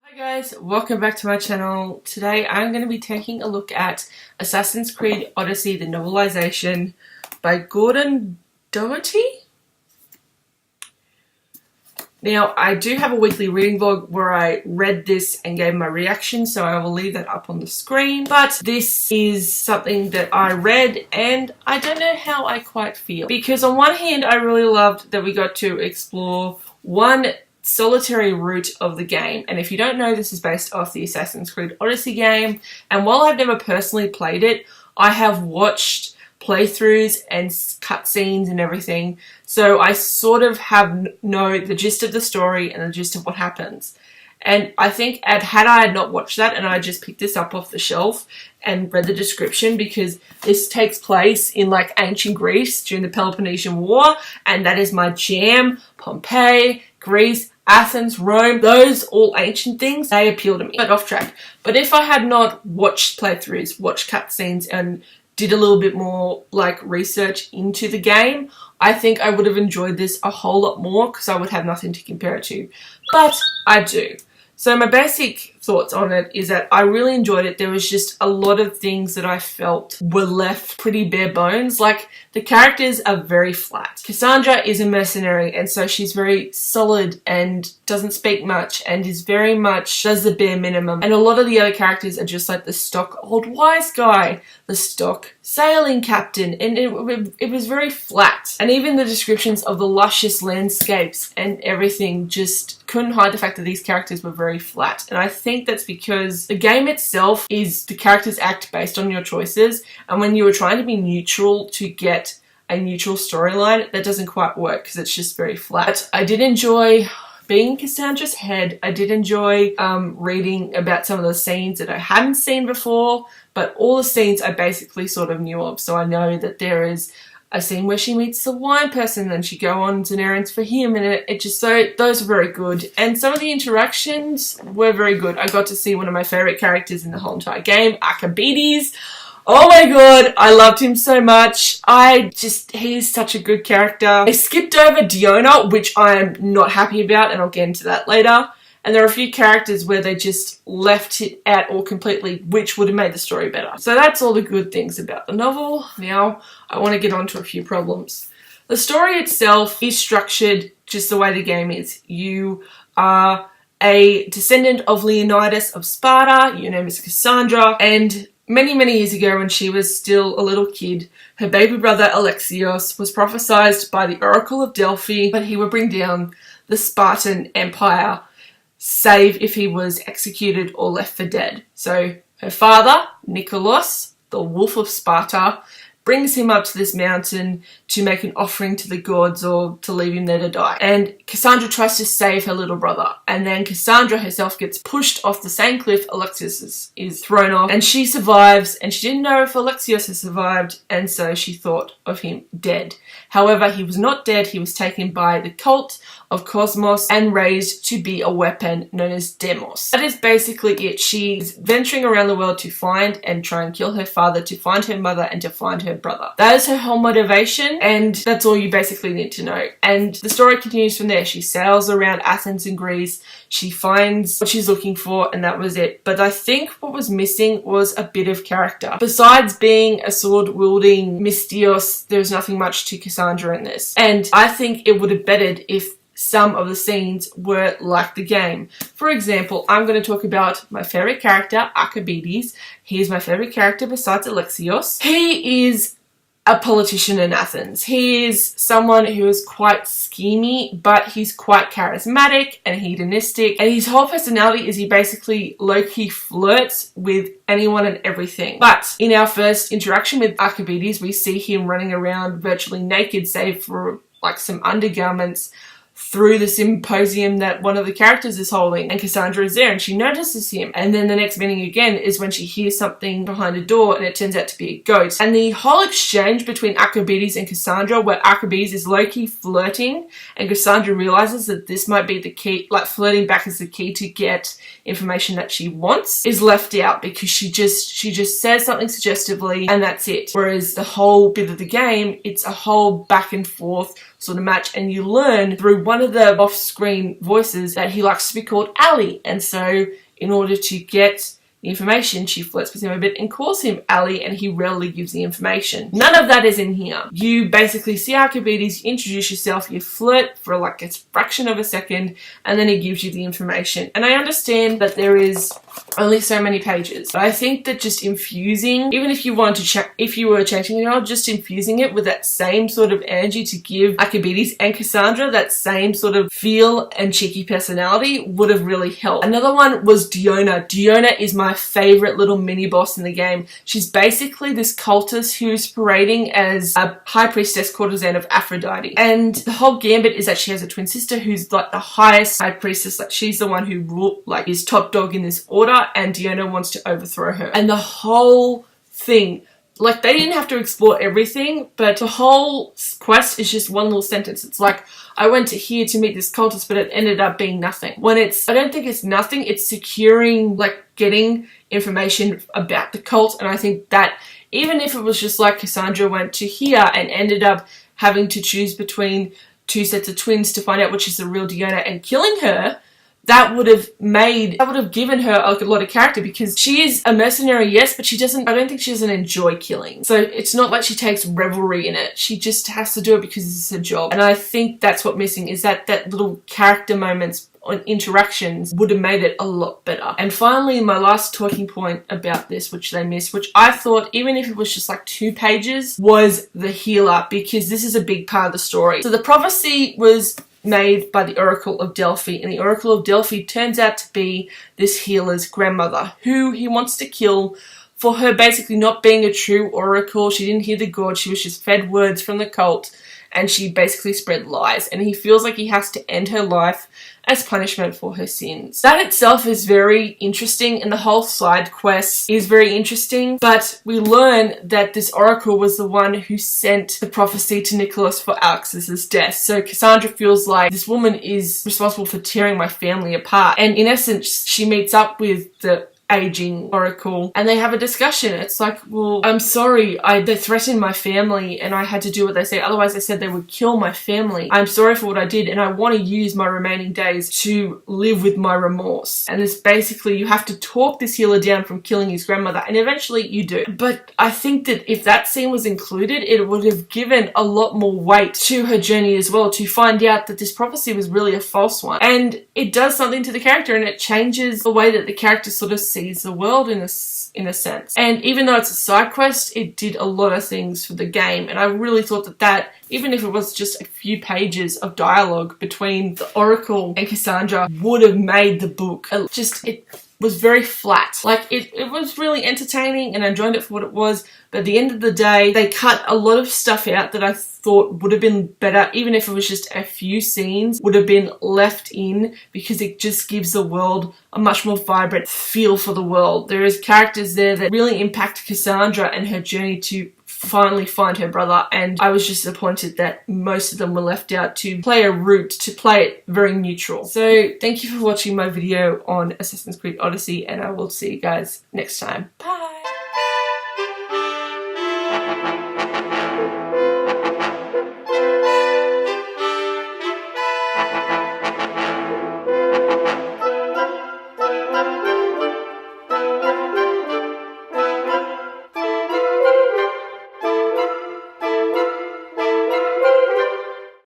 Hi guys, welcome back to my channel. Today I'm going to be taking a look at Assassin's Creed Odyssey, the novelization by Gordon Doherty. Now, I do have a weekly reading vlog where I read this and gave my reaction, so I will leave that up on the screen. But this is something that I read and I don't know how I quite feel. Because on one hand, I really loved that we got to explore one solitary route of the game, and if you don't know, this is based off the Assassin's Creed Odyssey game, and while I've never personally played it, I have watched playthroughs and cutscenes and everything, so I sort of know the gist of the story and the gist of what happens. And I think had I not watched that and I just picked this up off the shelf and read the description, because this takes place in like ancient Greece during the Peloponnesian War, and that is my jam. Pompeii, Greece, Athens, Rome, those all ancient things, they appeal to me. But off track. But if I had not watched playthroughs, watched cutscenes, and did a little bit more like research into the game, I think I would have enjoyed this a whole lot more because I would have nothing to compare it to. But I do. So my basic thoughts on it is that I really enjoyed it. There was just a lot of things that I felt were left pretty bare bones. Like, the characters are very flat. Cassandra is a mercenary, and so she's very solid and doesn't speak much and is very much does the bare minimum. And a lot of the other characters are just like the stock old wise guy, the stock sailing captain, and it was very flat. And even the descriptions of the luscious landscapes and everything just couldn't hide the fact that these characters were very flat. And I think that's because the game itself is the characters act based on your choices, and when you were trying to be neutral to get a neutral storyline, that doesn't quite work because it's just very flat. I did enjoy being in Cassandra's head. I did enjoy reading about some of the scenes that I hadn't seen before, but all the scenes I basically sort of knew of. So I know that there is a scene where she meets the wine person and she go on an errands for him, and it just, so those were very good. And some of the interactions were very good. I got to see one of my favorite characters in the whole entire game, Archimedes. Oh my god, I loved him so much. He's such a good character. They skipped over Diona, which I am not happy about, and I'll get into that later. And there are a few characters where they just left it out all completely, which would have made the story better. So that's all the good things about the novel. Now, I want to get on to a few problems. The story itself is structured just the way the game is. You are a descendant of Leonidas of Sparta. Your name is Cassandra, and many years ago, when she was still a little kid, her baby brother Alexios was prophesied by the Oracle of Delphi that he would bring down the Spartan Empire, save if he was executed or left for dead. So her father, Nicholas, the Wolf of Sparta, brings him up to this mountain to make an offering to the gods or to leave him there to die. And Cassandra tries to save her little brother, and then Cassandra herself gets pushed off the same cliff Alexios is thrown off, and she survives, and she didn't know if Alexios had survived, and so she thought of him dead. However, he was not dead. He was taken by the cult of Cosmos and raised to be a weapon known as Demos. That is basically it. She's venturing around the world to find and try and kill her father, to find her mother, and to find her brother. That is her whole motivation, and that's all you basically need to know. And the story continues from there. She sails around Athens and Greece. She finds what she's looking for, and that was it. But I think what was missing was a bit of character. Besides being a sword-wielding Mystios, there's nothing much to Cassandra in this. And I think it would have bettered if some of the scenes were like the game. For example, I'm going to talk about my favorite character, Archimedes. He's my favorite character besides Alexios. He is a politician in Athens. He is someone who is quite schemy, but he's quite charismatic and hedonistic. And his whole personality is he basically low-key flirts with anyone and everything. But in our first interaction with Archimedes, we see him running around virtually naked, save for like some undergarments, through the symposium that one of the characters is holding, and Cassandra is there and she notices him, and then the next meeting again is when she hears something behind a door and it turns out to be a ghost. And the whole exchange between Archimedes and Cassandra, where Archimedes is low-key flirting and Cassandra realizes that this might be the key, like flirting back is the key to get information that she wants, is left out because she just says something suggestively and that's it. Whereas the whole bit of the game, it's a whole back and forth sort of match, and you learn through one of the off-screen voices that he likes to be called Ali, and so in order to get the information, she flirts with him a bit and calls him Ali, and he rarely gives the information. None of that is in here. You basically see Alcibiades, you introduce yourself, you flirt for like a fraction of a second, and then he gives you the information. And I understand that there is only so many pages, but I think that just infusing, even if you wanted to if you were changing it all, just infusing it with that same sort of energy to give Alcibiades and Cassandra that same sort of feel and cheeky personality would have really helped. Another one was Diona. Diona is my favorite little mini boss in the game. She's basically this cultist who's parading as a high priestess courtesan of Aphrodite, and the whole gambit is that she has a twin sister who's like the highest high priestess. Like, she's the one who is top dog in this order, and Diona wants to overthrow her. And the whole thing, like, they didn't have to explore everything, but the whole quest is just one little sentence. It's like, I went to here to meet this cultist, but it ended up being nothing. When I don't think it's nothing, it's securing, like, getting information about the cult. And I think that even if it was just like Cassandra went to here and ended up having to choose between two sets of twins to find out which is the real Diona and killing her, that would have given her like a lot of character, because she is a mercenary, yes, but I don't think she doesn't enjoy killing. So it's not like she takes revelry in it. She just has to do it because it's her job. And I think that's what's missing, is that little character moments on interactions would have made it a lot better. And finally, my last talking point about this, which they missed, which I thought, even if it was just like 2 pages, was the healer, because this is a big part of the story. So the prophecy was made by the Oracle of Delphi, and the Oracle of Delphi turns out to be this healer's grandmother, who he wants to kill for her basically not being a true oracle. She didn't hear the god, she was just fed words from the cult, and she basically spread lies, and he feels like he has to end her life as punishment for her sins. That itself is very interesting, and the whole side quest is very interesting, but we learn that this oracle was the one who sent the prophecy to Nicholas for Alexis's death. So Cassandra feels like this woman is responsible for tearing my family apart, and in essence she meets up with the aging oracle and they have a discussion. It's like, well, I'm sorry, they threatened my family and I had to do what they say, otherwise they said they would kill my family. I'm sorry for what I did, and I want to use my remaining days to live with my remorse. And it's basically, you have to talk this healer down from killing his grandmother, and eventually you do. But I think that if that scene was included, it would have given a lot more weight to her journey as well, to find out that this prophecy was really a false one. And it does something to the character, and it changes the way that the character sort of sees the world in a sense. And even though it's a side quest, it did a lot of things for the game, and I really thought that even if it was just a few pages of dialogue between the Oracle and Cassandra, would have made the book it was very flat. Like, it was really entertaining and I enjoyed it for what it was, but at the end of the day, they cut a lot of stuff out that I thought would have been better, even if it was just a few scenes would have been left in, because it just gives the world a much more vibrant feel for the world. There is characters there that really impact Cassandra and her journey to finally find her brother, and I was just disappointed that most of them were left out to play a route, to play it very neutral. So thank you for watching my video on Assassin's Creed Odyssey, and I will see you guys next time. Bye!